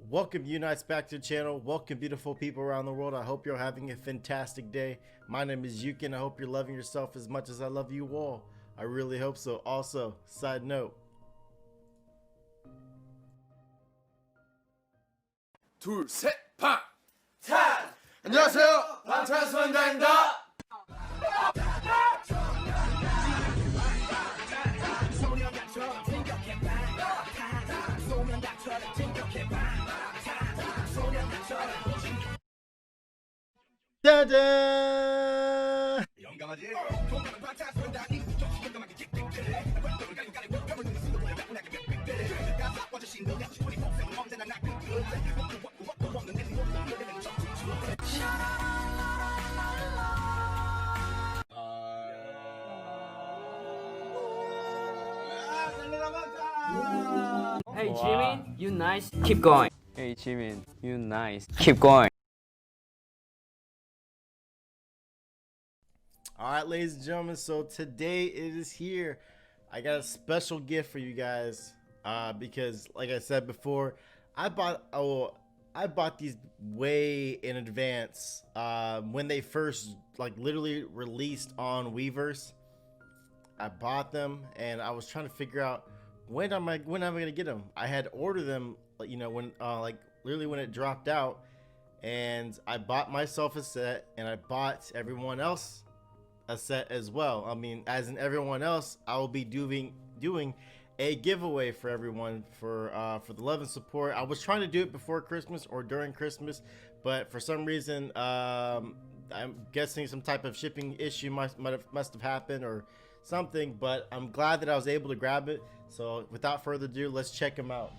Welcome you guys back to the channel. Welcome beautiful people around the world. I hope you're having a fantastic day. My name is Yukin. I hope you're loving yourself as much as I love you all. I really hope so. Also, side note. 둘, 셋, 방탄! 안녕하세요, 방탄소년단입니다. 짜잔! Hey Jimin, you nice. Keep going. Hey Jimin, you nice. Keep going. Alright, ladies and gentlemen, so today it is here. I got a special gift for you guys. Because like I said before, I bought these way in advance. When they first literally released on Weverse. I bought them and I was trying to figure out when am I gonna get them. I had ordered them, you know, when literally when it dropped out, and I bought myself a set and I bought everyone else a set as well. I mean, as in everyone else, I will be doing a giveaway for everyone for the love and support. I was trying to do it before Christmas or during Christmas, but for some reason, I'm guessing some type of shipping issue must have happened or something. But I'm glad that I was able to grab it. So without further ado, let's check them out.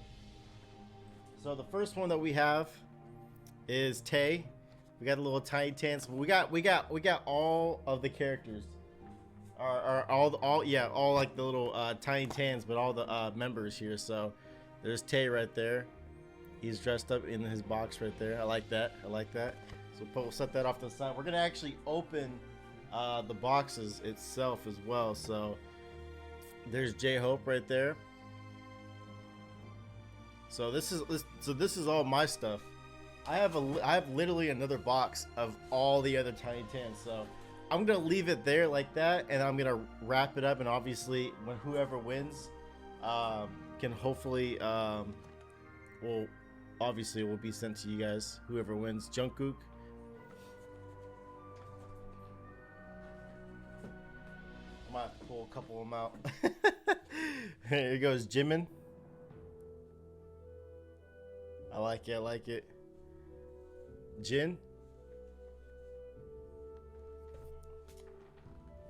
So the first one that we have is Tay. We got a little TINYTAN. So we got all of the characters. All like the little TINYTANs, but all the members here. So there's Tay right there. He's dressed up in his box right there. I like that. So we'll set that off to the side. We're gonna actually open the boxes itself as well. So there's J-Hope right there. So this is all my stuff. I have literally another box of all the other TINYTANs. So I'm gonna leave it there like that, and I'm gonna wrap it up. And obviously, when whoever wins, can hopefully, well, obviously it will be sent to you guys. Whoever wins, Jungkook. I might have to pull a couple of them out. Here goes Jimin. I like it. Jin.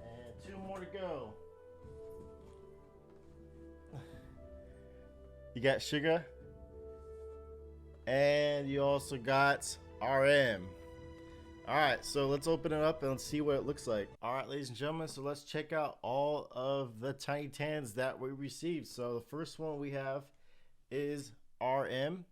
And two more to go. You got Sugar. And you also got RM. Alright, so let's open it up and see what it looks like. Alright, ladies and gentlemen, so let's check out all of the TINYTANs that we received. So the first one we have is RM.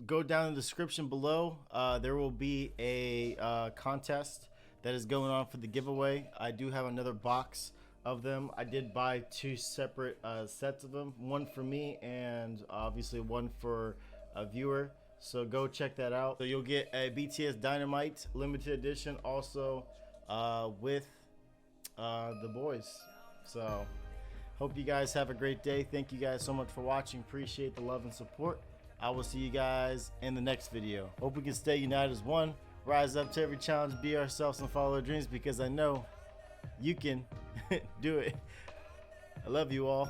go down in the description below. There will be a contest that is going on for the giveaway. I do have another box of them. I did buy 2 separate sets of them, one for me and obviously one for a viewer. So go check that out. So you'll get a BTS Dynamite limited edition also with the boys. So hope you guys have a great day. Thank you guys so much for watching. Appreciate the love and support. I will see you guys in the next video. Hope we can stay united as one, rise up to every challenge, be ourselves, and follow our dreams, because I know you can do it. I love you all.